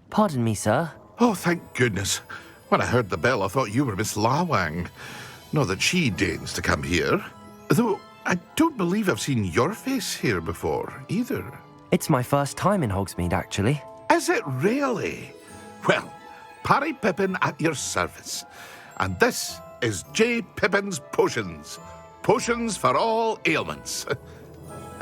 Pardon me, sir. Oh, thank goodness. When I heard the bell, I thought you were Miss Lawang. Not that she deigns to come here. Though I don't believe I've seen your face here before, either. It's my first time in Hogsmeade, actually. Is it really? Well, Parry Pippin at your service. And this is J. Pippin's Potions. Potions for all ailments.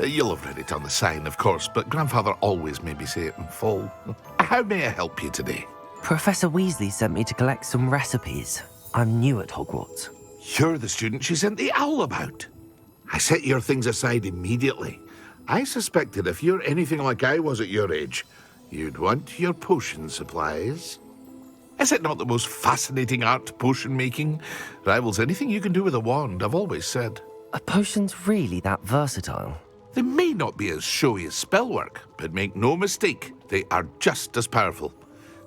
You'll have read it on the sign, of course, but Grandfather always made me say it in full. How may I help you today? Professor Weasley sent me to collect some recipes. I'm new at Hogwarts. You're the student she sent the owl about. I set your things aside immediately. I suspected if you're anything like I was at your age, you'd want your potion supplies. Is it not the most fascinating art, potion making? Rivals anything you can do with a wand, I've always said. Are potions really that versatile? They may not be as showy as spellwork, but make no mistake, they are just as powerful.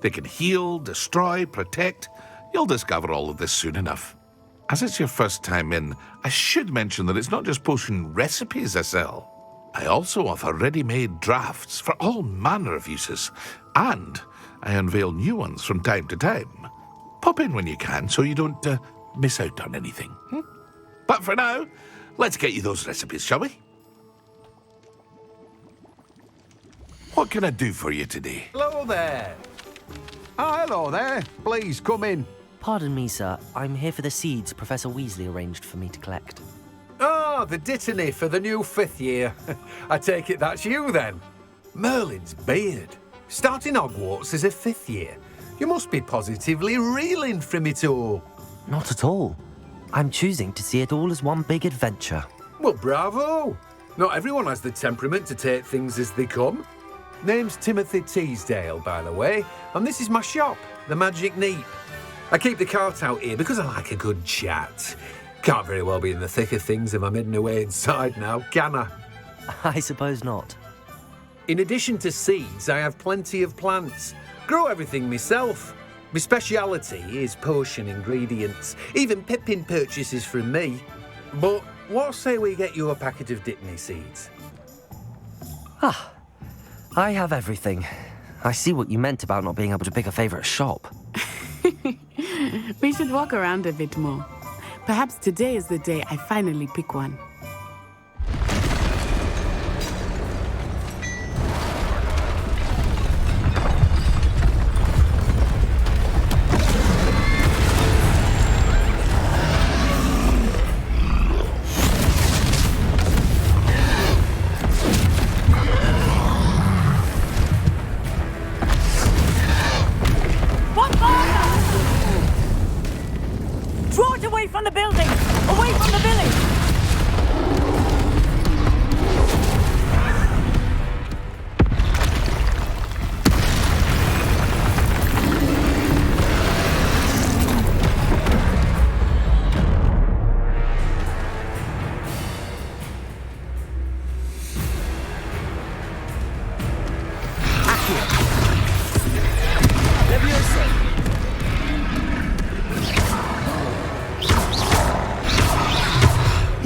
They can heal, destroy, protect. You'll discover all of this soon enough. As it's your first time in, I should mention that it's not just potion recipes I sell. I also offer ready-made drafts for all manner of uses, and I unveil new ones from time to time. Pop in when you can so you don't miss out on anything. But for now, let's get you those recipes, shall we? What can I do for you today? Hello there. Oh, hello there. Please come in. Pardon me, sir. I'm here for the seeds Professor Weasley arranged for me to collect. Oh, the dittany for the new 5th year. I take it that's you then. Merlin's beard. Starting Hogwarts as a 5th year. You must be positively reeling from it all. Not at all. I'm choosing to see it all as one big adventure. Well, bravo. Not everyone has the temperament to take things as they come. Name's Timothy Teasdale, by the way, and this is my shop, the Magic Neep. I keep the cart out here because I like a good chat. Can't very well be in the thick of things if I'm hidden away inside now, can I? I suppose not. In addition to seeds, I have plenty of plants. Grow everything myself. My speciality is potion ingredients. Even Pippin purchases from me. But what say we get you a packet of Dittany seeds? I have everything. I see what you meant about not being able to pick a favourite shop. We should walk around a bit more. Perhaps today is the day I finally pick one. Draw it away from the building! Away from the village!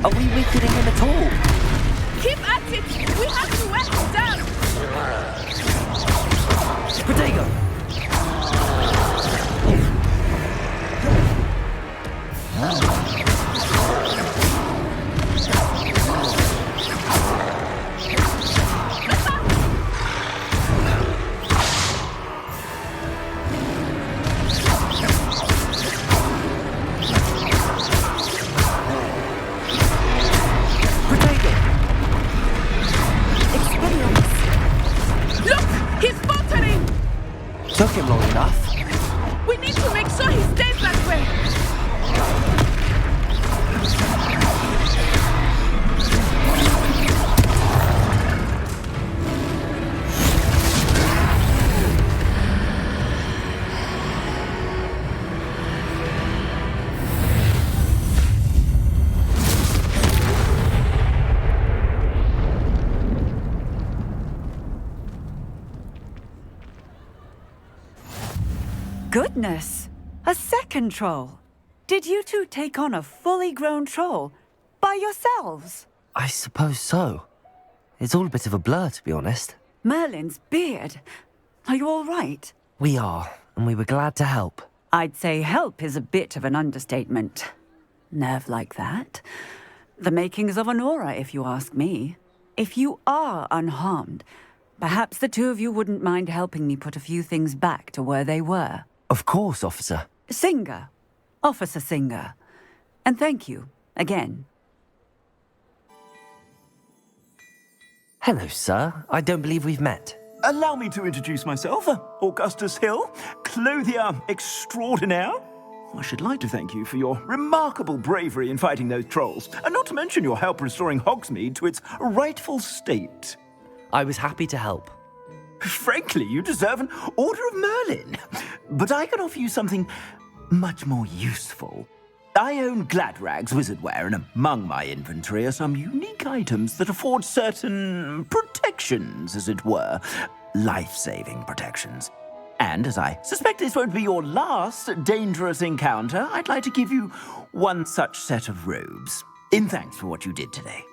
Are we weakening him at all? Keep at it! We have to wear him down! Protego! Took him long enough. We need to make sure he stays that way! Goodness! A second troll! Did you two take on a fully grown troll? By yourselves? I suppose so. It's all a bit of a blur, to be honest. Merlin's beard. Are you all right? We are, and we were glad to help. I'd say help is a bit of an understatement. Nerve like that. The makings of an aura, if you ask me. If you are unharmed, perhaps the two of you wouldn't mind helping me put a few things back to where they were. Of course, officer. Singer. Officer Singer. And thank you, again. Hello, sir. I don't believe we've met. Allow me to introduce myself, Augustus Hill, clothier extraordinaire. I should like to thank you for your remarkable bravery in fighting those trolls, and not to mention your help restoring Hogsmeade to its rightful state. I was happy to help. Frankly, you deserve an Order of Merlin. But I can offer you something much more useful. I own Gladrag's wizardware, and among my inventory are some unique items that afford certain protections, as it were. Life-saving protections. And as I suspect this won't be your last dangerous encounter, I'd like to give you one such set of robes, in thanks for what you did today.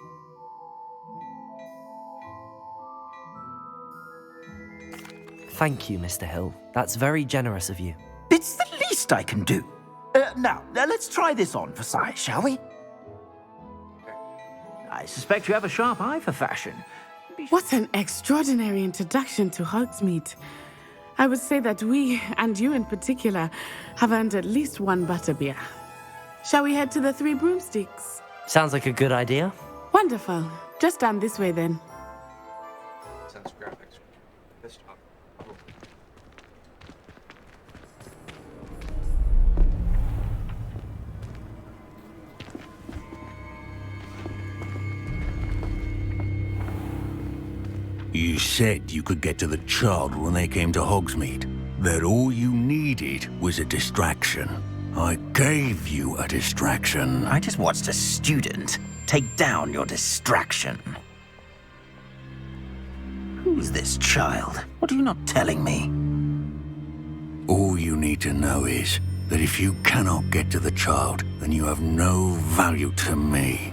Thank you, Mr. Hill. That's very generous of you. It's the least I can do. Now, let's try this on for size, shall we? I suspect you have a sharp eye for fashion. What an extraordinary introduction to Hogsmeade. I would say that we, and you in particular, have earned at least one butterbeer. Shall we head to the Three Broomsticks? Sounds like a good idea. Wonderful. Just down this way then. Sense graphics. Desktop. You said you could get to the child when they came to Hogsmeade. That all you needed was a distraction. I gave you a distraction. I just watched a student take down your distraction. Who's this child? What are you not telling me? All you need to know is that if you cannot get to the child, then you have no value to me.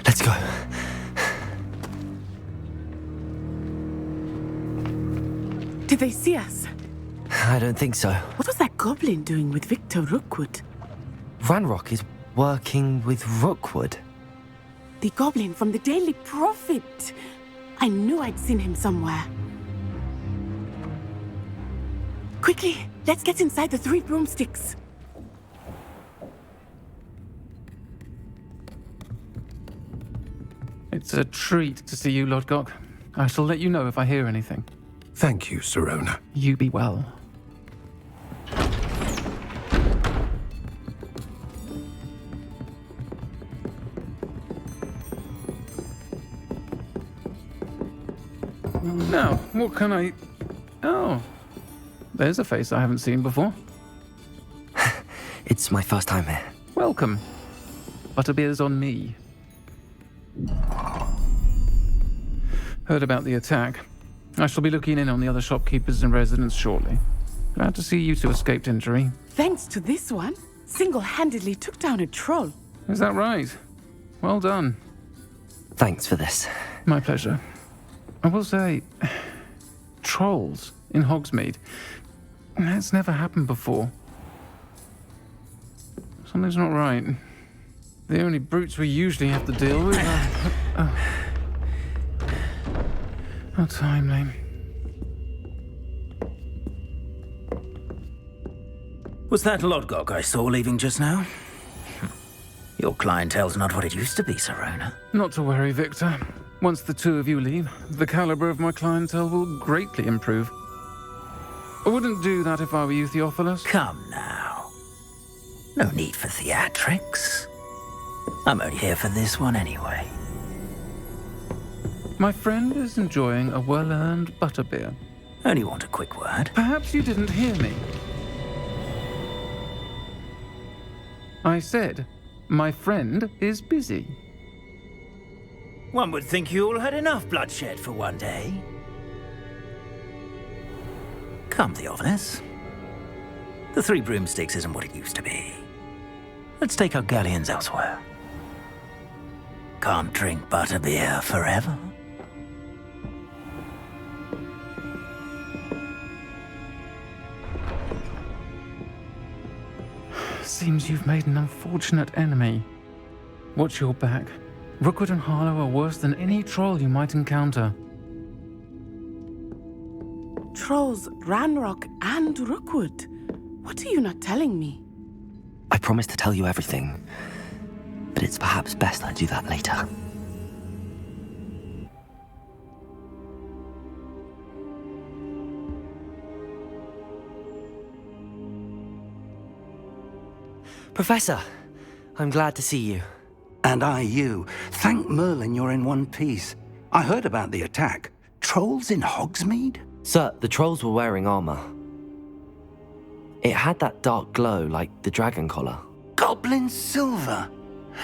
Let's go. Did they see us? I don't think so. What was that goblin doing with Victor Rookwood? Ranrock is working with Rookwood. The goblin from the Daily Prophet. I knew I'd seen him somewhere. Quickly, let's get inside the Three Broomsticks. It's a treat to see you, Lodgok. I shall let you know if I hear anything. Thank you, Sirona. You be well. Now, what can I... Oh, there's a face I haven't seen before. It's my first time here. Welcome. Butterbeer's on me. Heard about the attack. I shall be looking in on the other shopkeepers and residents shortly. Glad to see you two escaped injury. Thanks to this one, single-handedly took down a troll. Is that right? Well done. Thanks for this. My pleasure. I will say, trolls in Hogsmeade. That's never happened before. Something's not right. The only brutes we usually have to deal with are... How timely. Was that Lodgok I saw leaving just now? Your clientele's not what it used to be, Sirona. Not to worry, Victor. Once the two of you leave, the caliber of my clientele will greatly improve. I wouldn't do that if I were you, Theophilus. Come now. No need for theatrics. I'm only here for this one anyway. My friend is enjoying a well-earned butterbeer. Only want a quick word. Perhaps you didn't hear me. I said, my friend is busy. One would think you all had enough bloodshed for one day. Come, Theophilus. The Three Broomsticks isn't what it used to be. Let's take our galleons elsewhere. Can't drink butterbeer forever. seems you've made an unfortunate enemy. Watch your back. Rookwood and Harlow are worse than any troll you might encounter. Trolls, Ranrock, and Rookwood. What are you not telling me? I promise to tell you everything, but it's perhaps best I do that later. Professor, I'm glad to see you. And I you. Thank Merlin you're in one piece. I heard about the attack. Trolls in Hogsmeade? Sir, the trolls were wearing armor. It had that dark glow like the dragon collar. Goblin silver.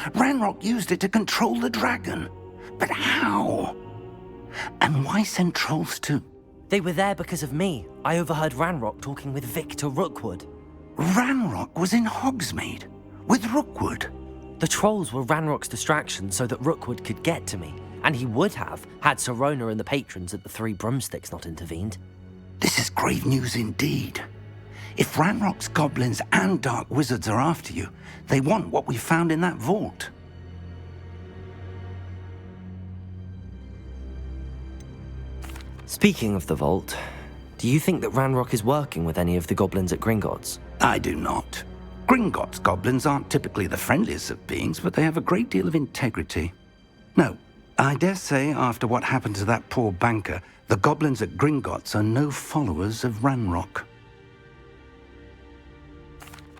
Ranrock used it to control the dragon. But how? And why send trolls to... They were there because of me. I overheard Ranrock talking with Victor Rookwood. Ranrock was in Hogsmeade with Rookwood. The trolls were Ranrock's distraction so that Rookwood could get to me. And he would have, had Sirona and the patrons at the Three Broomsticks not intervened. This is grave news indeed. If Ranrock's goblins and dark wizards are after you, they want what we found in that vault. Speaking of the vault, do you think that Ranrock is working with any of the goblins at Gringotts? I do not. Gringotts goblins aren't typically the friendliest of beings, but they have a great deal of integrity. No, I dare say after what happened to that poor banker, the goblins at Gringotts are no followers of Ranrock.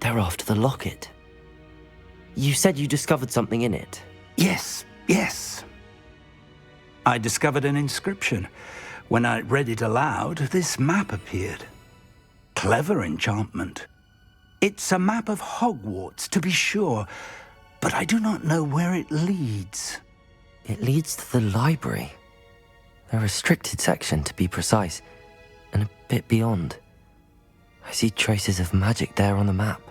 They're after the locket. You said you discovered something in it. Yes. I discovered an inscription. When I read it aloud, this map appeared. Clever enchantment. It's a map of Hogwarts, to be sure, but I do not know where it leads. It leads to the library. A restricted section, to be precise, and a bit beyond. I see traces of magic there on the map.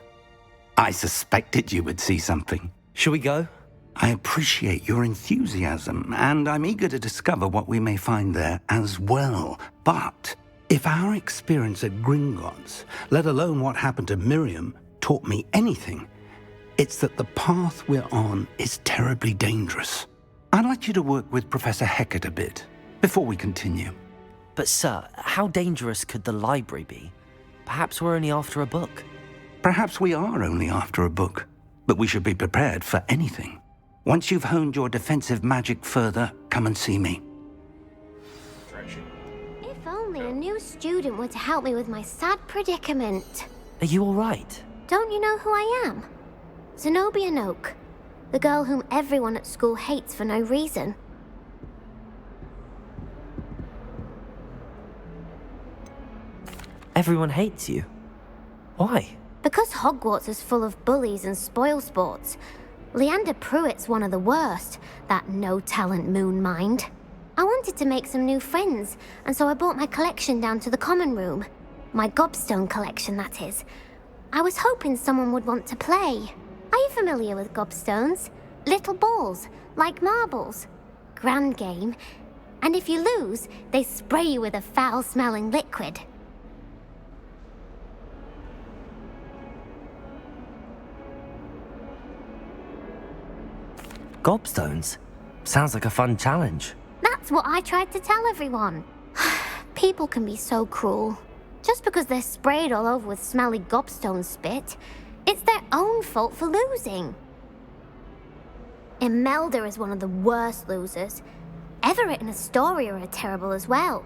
I suspected you would see something. Shall we go? I appreciate your enthusiasm, and I'm eager to discover what we may find there as well. But if our experience at Gringotts, let alone what happened to Miriam, taught me anything, it's that the path we're on is terribly dangerous. I'd like you to work with Professor Hecat a bit before we continue. But sir, how dangerous could the library be? Perhaps we're only after a book. Perhaps we are only after a book, but we should be prepared for anything. Once you've honed your defensive magic further, come and see me. If only a new student were to help me with my sad predicament. Are you all right? Don't you know who I am? Zenobia Noak, the girl whom everyone at school hates for no reason. Everyone hates you. Why? Because Hogwarts is full of bullies and spoilsports. Leander Pruitt's one of the worst, that no-talent moon mind. I wanted to make some new friends, and so I brought my collection down to the common room. My gobstone collection, that is. I was hoping someone would want to play. Are you familiar with gobstones? Little balls, like marbles. Grand game. And if you lose, they spray you with a foul-smelling liquid. Gobstones? Sounds like a fun challenge. That's what I tried to tell everyone. People can be so cruel. Just because they're sprayed all over with smelly gobstone spit, it's their own fault for losing. Imelda is one of the worst losers. Everett and Astoria are terrible as well.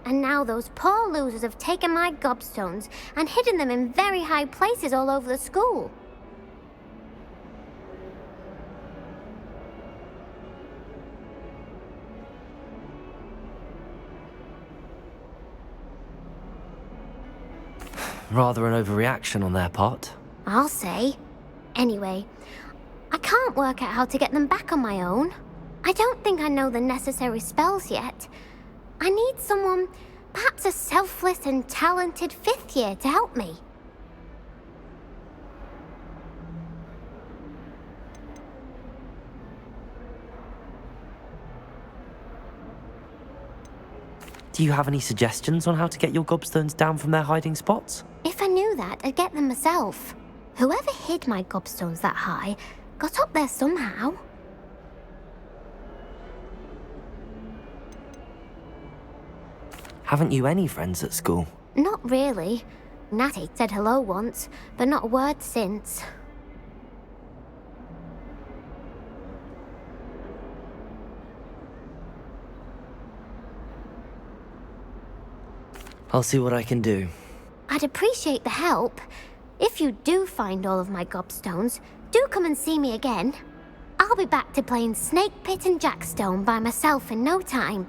And now those poor losers have taken my gobstones and hidden them in very high places all over the school. Rather an overreaction on their part. I'll say. Anyway, I can't work out how to get them back on my own. I don't think I know the necessary spells yet. I need someone, perhaps a selfless and talented fifth year to help me. Do you have any suggestions on how to get your gobstones down from their hiding spots? If I knew that, I'd get them myself. Whoever hid my gobstones that high got up there somehow. Haven't you any friends at school? Not really. Natty said hello once, but not a word since. I'll see what I can do. I'd appreciate the help. If you do find all of my gobstones, do come and see me again. I'll be back to playing Snake Pit and Jackstone by myself in no time.